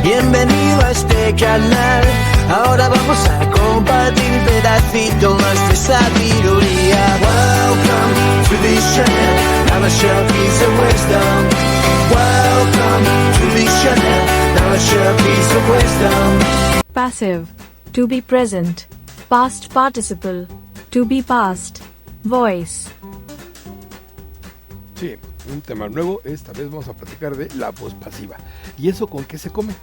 Bienvenido a este canal. Ahora vamos a compartir pedacitos más de sabiduría. Welcome to this channel. Now I share a piece of wisdom. Welcome to this channel. Now I share a piece of wisdom. Passive. To be present. Past participle. To be past. Voice. Sí, un tema nuevo. Esta vez vamos a platicar de la voz pasiva. ¿Y eso con qué se come?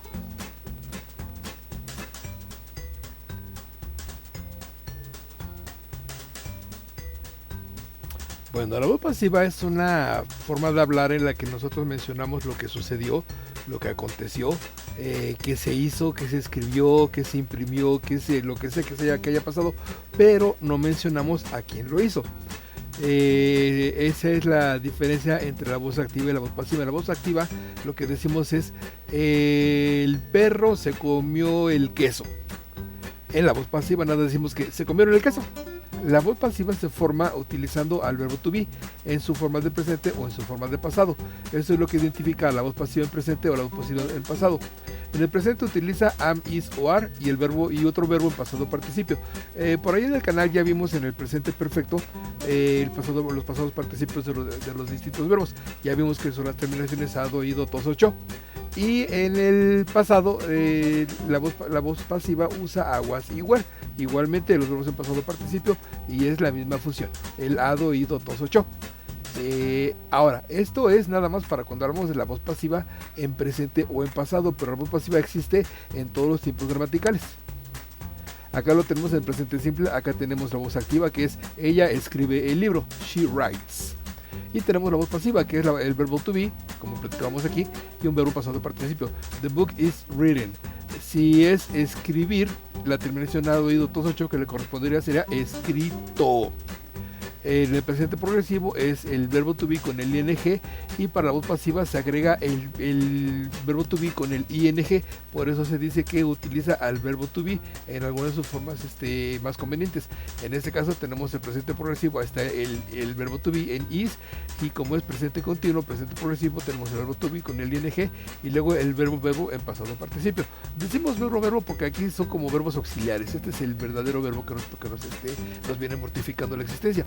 Bueno, la voz pasiva es una forma de hablar en la que nosotros mencionamos lo que sucedió, lo que aconteció, que se hizo, que se escribió, que se imprimió, lo que sea que haya pasado, pero no mencionamos a quién lo hizo. Esa es la diferencia entre la voz activa y la voz pasiva. En la voz activa lo que decimos es el perro se comió el queso. En la voz pasiva nada decimos que se comieron el queso. La voz pasiva se forma utilizando al verbo to be en su forma de presente o en su forma de pasado. Eso es lo que identifica a la voz pasiva en presente o la voz pasiva en pasado. En el presente utiliza am, is o are y el verbo y otro verbo en pasado participio. Por ahí en el canal ya vimos en el presente perfecto los pasados participios de los distintos verbos. Ya vimos que son las terminaciones ado, ido, tos, ocho. Y en el pasado la voz pasiva usa a, was y were. Igualmente los verbos en pasado participio y es la misma función. El ado, ido, tos, ocho. Ahora, esto es nada más para cuando hablamos de la voz pasiva en presente o en pasado, pero la voz pasiva existe en todos los tiempos gramaticales. Acá lo tenemos en presente simple, acá tenemos la voz activa que es ella escribe el libro, she writes. Y tenemos la voz pasiva que es el verbo to be, como platicamos aquí, y un verbo pasado participio. The book is written. Si es escribir, la terminación ado, ido, tos, ocho que le correspondería sería escrito. En el presente progresivo es el verbo to be con el ing y para la voz pasiva se agrega el verbo to be con el ing, por eso se dice que utiliza al verbo to be en algunas de sus formas más convenientes. En este caso tenemos el presente progresivo, está el verbo to be en is, y como es presente continuo, presente progresivo, tenemos el verbo to be con el ing y luego el verbo en pasado participio. Decimos verbo porque aquí son como verbos auxiliares. Este es el verdadero verbo que nos viene mortificando la existencia.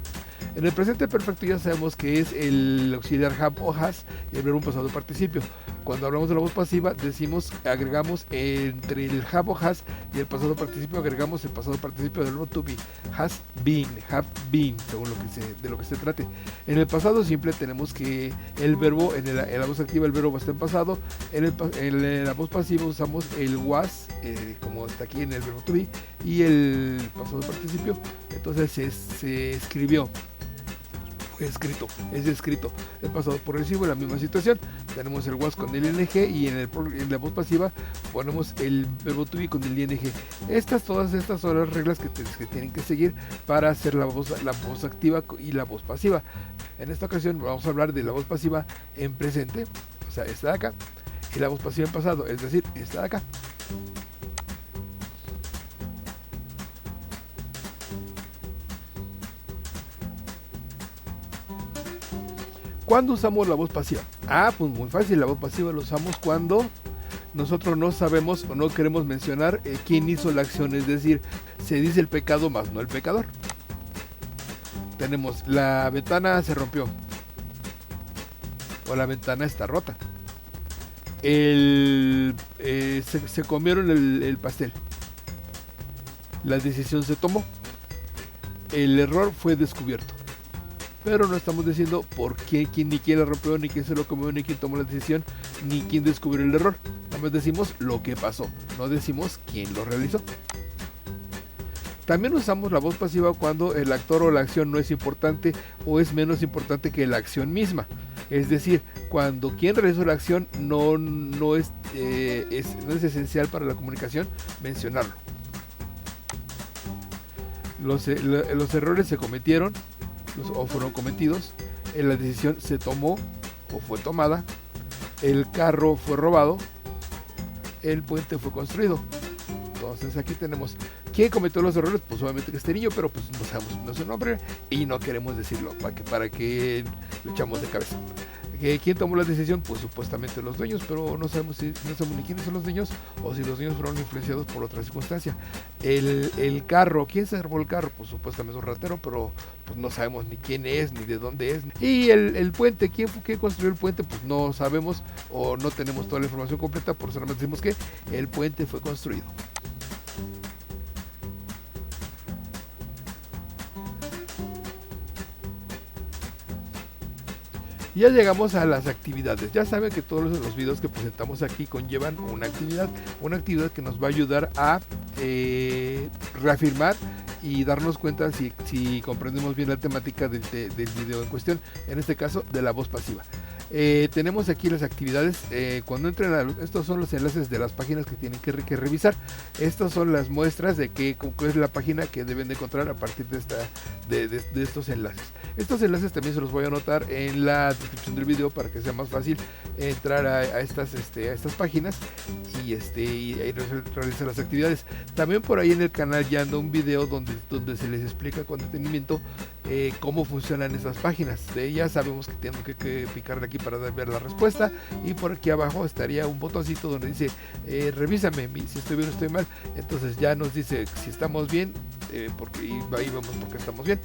En el presente perfecto ya sabemos que es el auxiliar have o has y el verbo en pasado participio. Cuando hablamos de la voz pasiva agregamos entre el have o has y el pasado participio agregamos el pasado participio del verbo to be, has been, have been, según de lo que se trate. En el pasado simple tenemos que el verbo en la voz activa el verbo está en pasado, en la voz pasiva usamos el was, como está aquí en el verbo to be, y el pasado participio, entonces se escribió. Es escrito. El pasado progresivo en la misma situación. Tenemos el was con el ing y en la voz pasiva ponemos el verbo to be con el ing. Todas estas son las reglas que tienen que seguir para hacer la voz activa y la voz pasiva. En esta ocasión vamos a hablar de la voz pasiva en presente, o sea, esta de acá, y la voz pasiva en pasado, es decir, esta de acá. ¿Cuándo usamos la voz pasiva? Pues muy fácil, la voz pasiva la usamos cuando nosotros no sabemos o no queremos mencionar quién hizo la acción, es decir, se dice el pecado más no el pecador. Tenemos, la ventana se rompió o la ventana está rota. Se comieron el pastel. La decisión se tomó. El error fue descubierto. Pero no estamos diciendo por qué, ni quién la rompió, ni quién se lo comió, ni quién tomó la decisión, ni quién descubrió el error. Nada más decimos lo que pasó, no decimos quién lo realizó. También usamos la voz pasiva cuando el actor o la acción no es importante o es menos importante que la acción misma. Es decir, cuando quien realizó la acción no es esencial para la comunicación mencionarlo. Los errores se cometieron o fueron cometidos, la decisión se tomó o fue tomada, el carro fue robado, el puente fue construido. Entonces aquí tenemos quién cometió los errores, pues obviamente que este niño, pero pues no sabemos su nombre y no queremos decirlo para que lo echamos de cabeza. ¿Quién tomó la decisión? Pues supuestamente los dueños, pero no sabemos ni quiénes son los dueños o si los dueños fueron influenciados por otra circunstancia. El carro, ¿quién se robó el carro? Pues supuestamente es un ratero, pero pues no sabemos ni quién es, ni de dónde es. Y el puente, ¿quién construyó el puente? Pues no sabemos o no tenemos toda la información completa, por eso solamente decimos que el puente fue construido. Ya llegamos a las actividades. Ya saben que todos los videos que presentamos aquí conllevan una actividad que nos va a ayudar a reafirmar y darnos cuenta si comprendemos bien la temática del video en cuestión, en este caso de la voz pasiva. Tenemos aquí las actividades. Cuando entren estos son los enlaces de las páginas que tienen que revisar. Estas son las muestras de qué es la página que deben de encontrar a partir de estos enlaces. Estos enlaces también se los voy a anotar en la descripción del video para que sea más fácil entrar a estas páginas y realizar las actividades. También por ahí en el canal ya anda un video donde se les explica con detenimiento cómo funcionan esas páginas. Ya sabemos que tengo que picarle aquí para ver la respuesta, y por aquí abajo estaría un botoncito donde dice revísame si estoy bien o estoy mal. Entonces ya nos dice si estamos bien, y ahí vemos por qué estamos bien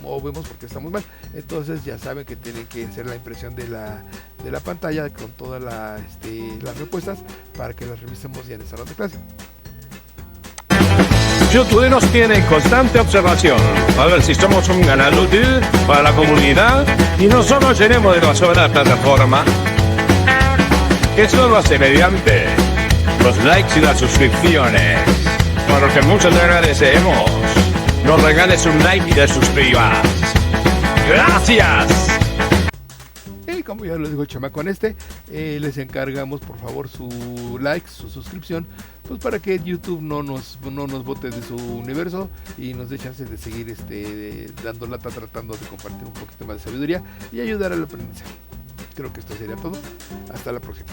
o vemos por qué estamos mal. Entonces ya saben que tienen que hacer la impresión de la pantalla con todas las respuestas para que las revisemos ya en el salón de clase. YouTube nos tiene en constante observación a ver si somos un canal útil para la comunidad y no solo llenemos de basura la plataforma. Eso lo hace mediante los likes y las suscripciones, por lo que mucho te agradecemos. Nos regales un like y te suscribas. ¡Gracias! Y como ya lo dijo el chamaco les encargamos por favor su like, su suscripción, pues para que YouTube no nos bote de su universo y nos dé chance de seguir dando lata, tratando de compartir un poquito más de sabiduría y ayudar al aprendizaje. Creo que esto sería todo. Hasta la próxima.